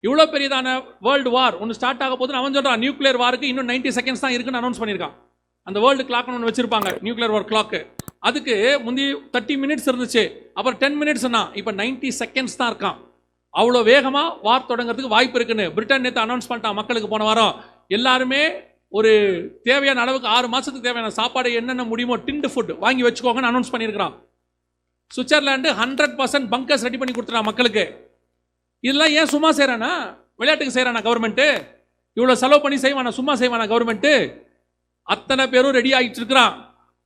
இவ்வளோ பெரியதான world war ஒன்று start ஆக போதுன்னு அவன் சொல்கிறான். நியூக்ளியர் வாருக்கு இன்னும் 90 செகண்ட்ஸ் தான் இருக்குன்னு அனௌன்ஸ் பண்ணியிருக்கான். அந்த வேர்ல்டு கிளாக்னு ஒன்று வச்சிருப்பாங்க, நியூக்ளியர் வார் கிளாக்கு. அதுக்கு முந்தி 30 மினிட்ஸ் இருந்துச்சு, அப்புறம் 10 மினிட்ஸ்னா இப்போ 90 செகண்ட்ஸ் தான் இருக்கான். அவ்வளோ வேகமாக வார் தொடங்குறதுக்கு வாய்ப்பு இருக்குன்னு பிரிட்டன் நேற்று அனௌன்ஸ் பண்ணிட்டான் மக்களுக்கு. போன வாரம் எல்லாருமே ஒரு தேவையான அளவுக்கு 6 மாதத்துக்கு தேவையான சாப்பாடு என்னென்ன முடியுமோ டிண்டு ஃபுட் வாங்கி வச்சுக்கோங்கன்னு அனௌன்ஸ் பண்ணியிருக்கிறான். சுவிட்சர்லாண்டு 100% பங்கர்ஸ் ரெடி பண்ணி கொடுத்துறான் மக்களுக்கு. இதெல்லாம் ஏன் சும்மா செய்கிறானா? விளையாட்டுக்கு செய்கிறானா கவர்மெண்ட்டு? இவ்வளோ செலவு பண்ணி செய்வானா? சும்மா செய்வானா கவர்மெண்ட்டு? அத்தனை பேரும் ரெடி ஆகிட்டு இருக்கிறான்.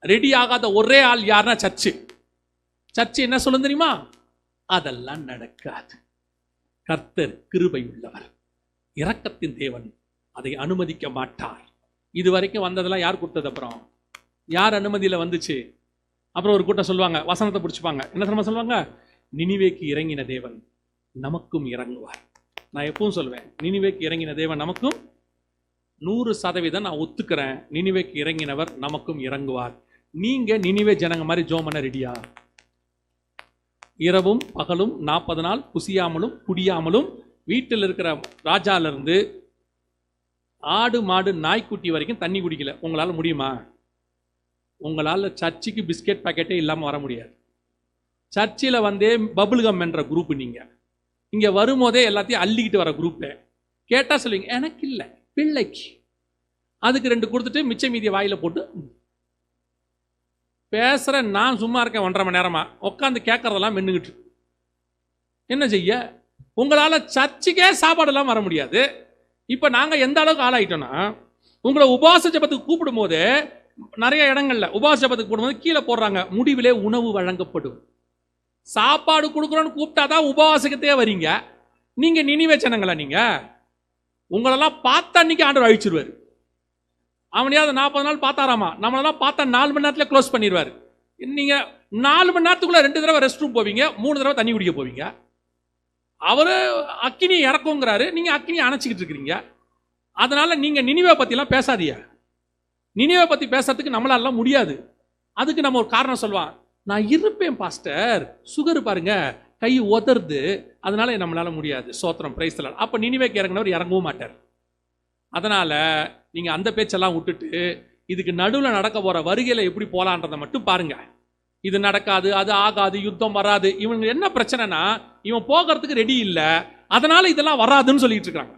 ரெடி ஆகாத ஒரே ஆள் யாருன்னா சர்ச்சு. சர்ச்சு என்ன சொல்லும் தெரியுமா? அதெல்லாம் நடக்காது. கர்த்தர் கிருபை உள்ளவர், இரக்கத்தின் தேவன், அதை அனுமதிக்க மாட்டார். இது வரைக்கும் வந்ததெல்லாம் யார் கொடுத்தது? அப்புறம் யார் அனுமதியில் வந்துச்சு? அப்புறம் ஒரு கூட்டம் சொல்லுவாங்க, வசனத்தை பிடிச்சிப்பாங்க. என்ன தெரியுமா சொல்லுவாங்க? நினிவேக்கு இறங்கின தேவன் நமக்கும் இறங்குவார். நான் எப்பவும் சொல்வேன், நினிவேக்கு இறங்கின தேவன் நமக்கும் 100% நான் ஒத்துக்கிறேன். நினிவேக்கு இறங்கினவர் நமக்கும் இறங்குவார். நீங்க நினிவே ஜனங்க மாதிரி ஜோம் பண்ண ரெடியா? இரவும் பகலும் 40 நாள் புசியாமலும் குடியாமலும் வீட்டில் இருக்கிற ராஜாலிருந்து ஆடு மாடு நாய்க்குட்டி வரைக்கும் தண்ணி குடிக்கல. உங்களால் முடியுமா? உங்களால் சர்ச்சுக்கு பிஸ்கெட் பாக்கெட்டே இல்லாமல் வர முடியாது. சர்ச்சில் வந்தே பபுல்கம் என்ற குரூப். நீங்கள் இங்கே வரும்போதே எல்லாத்தையும் அள்ளிக்கிட்டு வர குரூப்பு. கேட்டால் சொல்லுவீங்க எனக்கு இல்லை, பிள்ளைக்கு. அதுக்கு 2 கொடுத்துட்டு மிச்ச மீதியை வாயில் போட்டு பேசுகிற நான் சும்மா இருக்கேன் 1.5 மணி நேரமாக உட்காந்து கேட்கறதெல்லாம் மென்னுக்கிட்டு. என்ன செய்ய? உங்களால் சர்ச்சுக்கே சாப்பாடெல்லாம் வர முடியாது. இப்போ நாங்கள் எந்த அளவுக்கு ஆளாயிட்டோன்னா, உங்களை உபவாச ஜபத்துக்கு கூப்பிடும் போது நிறைய இடங்கள்ல உபவாச ஜபத்துக்கு கூப்பிடும்போது கீழே போடுறாங்க, முடிவிலே உணவு வழங்கப்படும். சாப்பாடு கொடுக்குறோன்னு கூப்பிட்டாதான் உபவாசக்கத்தையே வரீங்க. நீங்க நினிவே ஜனங்களா? நீங்க உங்களெல்லாம் பார்த்தா அன்னைக்கு ஆண்டவர் அழிச்சிருவாரு. அவனையாவது 40 நாள் பார்த்தாராமா, நம்மளெல்லாம் பார்த்தா 4 மணி நேரத்தில் க்ளோஸ் பண்ணிடுவார். நீங்க 4 மணி நேரத்துக்குள்ள 2 தடவை ரெஸ்ட் ரூம் போவீங்க, 3 தடவை தண்ணி குடிக்க போவீங்க. அவரு அக்கினி இறக்குங்கிறாரு, நீங்க அக்கினி அணைச்சிக்கிட்டு இருக்கிறீங்க. அதனால நீங்க நினிவே பத்திலாம் பேசாதீங்க. நினிவே பத்தி பேசுறதுக்கு நம்மளால முடியாது. அதுக்கு நம்ம ஒரு காரணம் சொல்லுவான், நான் இருப்பேன் பாஸ்டர், சுகர் பாருங்க கை உதறுது, அதனால நம்மளால முடியாது. சோத்திரம், பிரைஸ் தி லார்ட். அப்ப நினிவேக்கு இறங்கினவர் இறங்கவும் மாட்டார். அதனால நீங்க அந்த பேச்செல்லாம் விட்டுட்டு இதுக்கு நடுவில் நடக்க போற வருகையில எப்படி போலான்றதை மட்டும் பாருங்க. இது நடக்காது, அது ஆகாது, யுத்தம் வராது. இவங்க என்ன பிரச்சனைனா, இவன் போகிறதுக்கு ரெடி இல்லை, அதனால இதெல்லாம் வராதுன்னு சொல்லிட்டு இருக்காங்க.